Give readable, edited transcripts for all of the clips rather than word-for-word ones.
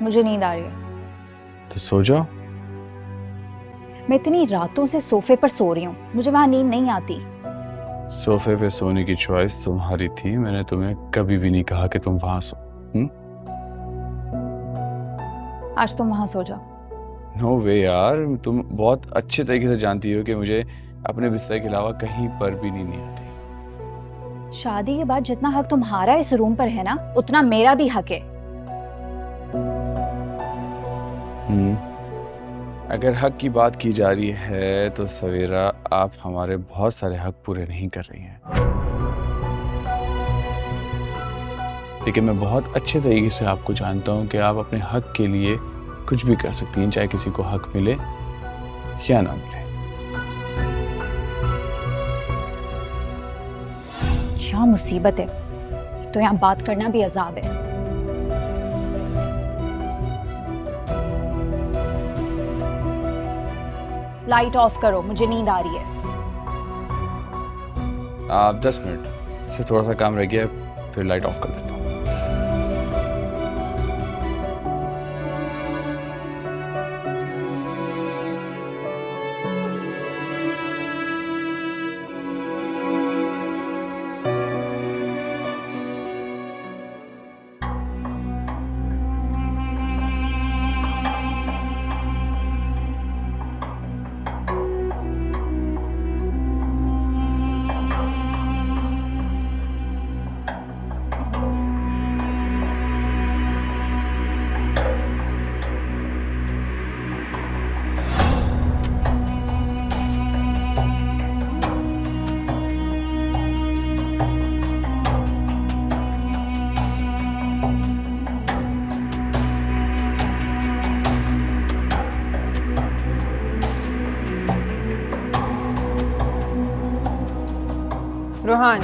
मुझे नींद आ रही है। तो सो जाओ। मैं इतनी रातों से सोफे पर सो रही हूँ, मुझे वहां नींद नहीं आती। सोफे पे सोने की चॉइस तुम्हारी थी, मैंने तुम्हें कभी भी नहीं कहा कि तुम वहां सो। आज तुम वहां सो जाओ। नो वे यार, तुम बहुत अच्छे तरीके से जानती हो कि मुझे अपने बिस्तर के अलावा कहीं पर भी नींद नहीं आती। शादी के बाद जितना हक तुम्हारा इस रूम पर है ना, उतना मेरा भी हक है। अगर हक की बात की जा रही है तो सवेरा, आप हमारे बहुत सारे हक पूरे नहीं कर रही हैं। लेकिन मैं बहुत अच्छे तरीके से आपको जानता हूं कि आप अपने हक के लिए कुछ भी कर सकती हैं, चाहे किसी को हक मिले या ना मिले। क्या मुसीबत है, तो यहाँ बात करना भी अजाब है। लाइट ऑफ करो, मुझे नींद आ रही है। आप 10 मिनट से थोड़ा सा काम रह गया है, फिर लाइट ऑफ कर देता हूँ। रोहान,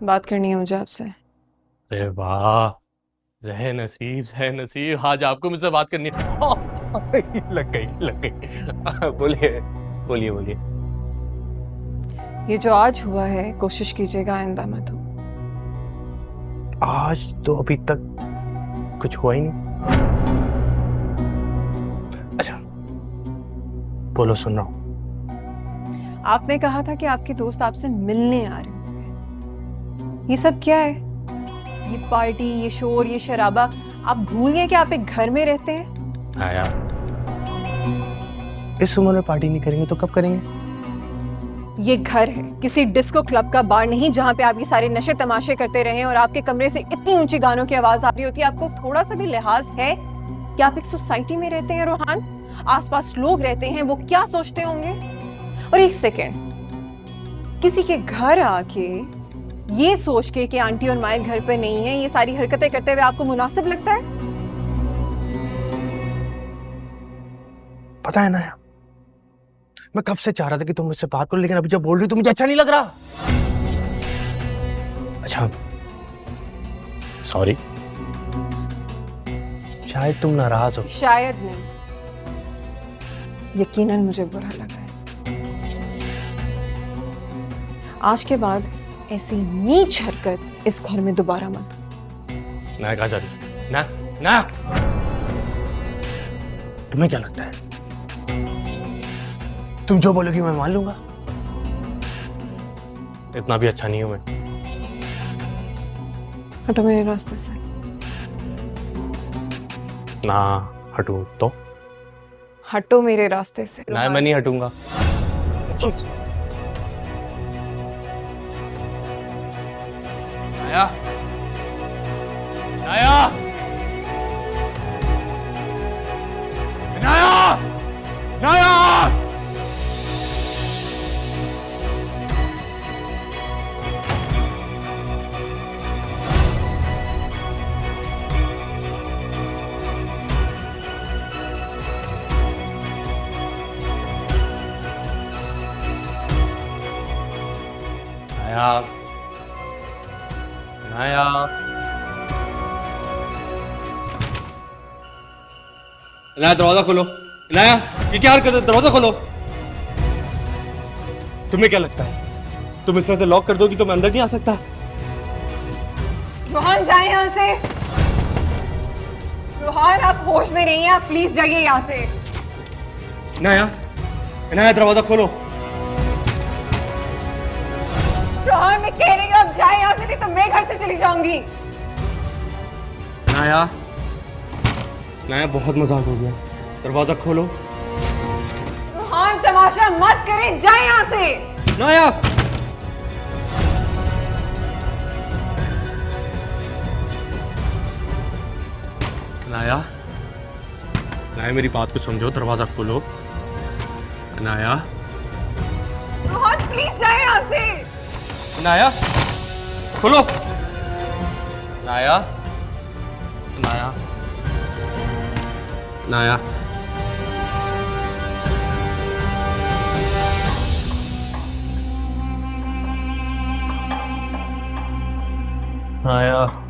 बात करनी है मुझे आपसे। अरे वाह, जह नसीब, आज आपको मुझसे बात करनी है। लग गई। बोलिए बोलिए बोलिए। ये जो आज हुआ है, कोशिश कीजिएगा आइंदा मत हो। आज तो अभी तक कुछ हुआ ही नहीं। अच्छा बोलो, सुन रहा हूँ। आपने कहा था कि आपके दोस्त आपसे मिलने आ रहे हैं। ये सब क्या है? ये पार्टी, ये शोर, ये शराबा, आप भूल गए कि आप एक घर में रहते हैं? हाँ यार, इस उम्र में पार्टी नहीं करेंगे तो कब करेंगे? ये घर है, किसी डिस्को क्लब का बार नहीं जहाँ पे आप ये सारे नशे तमाशे करते रहे और आपके कमरे से इतनी ऊंची गानों की आवाज आ रही होती है। आपको थोड़ा सा भी लिहाज है कि आप एक सोसाइटी में रहते हैं रोहान? आसपास लोग रहते हैं, वो क्या सोचते होंगे? और एक सेकेंड, किसी के घर आके ये सोच के कि आंटी और माए घर पे नहीं है, ये सारी हरकतें करते हुए आपको मुनासिब लगता है? पता है ना यार, मैं कब से चाह रहा था कि तुम मुझसे बात करो, लेकिन अभी जब बोल रही हो तो मुझे अच्छा नहीं लग रहा। अच्छा सॉरी, शायद तुम नाराज हो। शायद नहीं, यकीनन मुझे बुरा लगा है। आज के बाद ऐसी नीच हरकत इस घर में दोबारा मत। ना कहा जा रही ना ना। तुम्हें क्या लगता है, तुम जो बोलोगी मैं मान लूंगा? इतना भी अच्छा नहीं हूं मैं। हटो मेरे रास्ते से। ना हटूं तो? हटो मेरे रास्ते से। ना मैं नहीं हटूंगा। नाया, नाया, नाया, नाया। नाया, नाया। नाया दरवाजा खोलो। नाया, ये क्या हरकत है? दरवाजा खोलो। तुम्हें क्या लगता है तुम इस तरह से लॉक कर दोगी तो मैं अंदर नहीं आ सकता? रोहन जाए यहाँ से। रोहान आप होश में नहीं हैं, आप प्लीज जाइए यहाँ से। इनाया, इनाया दरवाजा खोलो। रोहान मैं कह रही हूँ आप जाए यहाँ से, नहीं तो मैं घर से चली जाऊंगी। इनाया, इनाया बहुत मजाक हो गया, दरवाजा खोलो। रोहान तमाशा मत करें, जाए यहाँ से। इनाया, इनाया, इनाया मेरी बात को समझो, दरवाजा खोलो। इनाया, रोहान प्लीज जाए यहाँ से। इनाया, खोलो। इनाया, इनाया, इनाया, इनाया।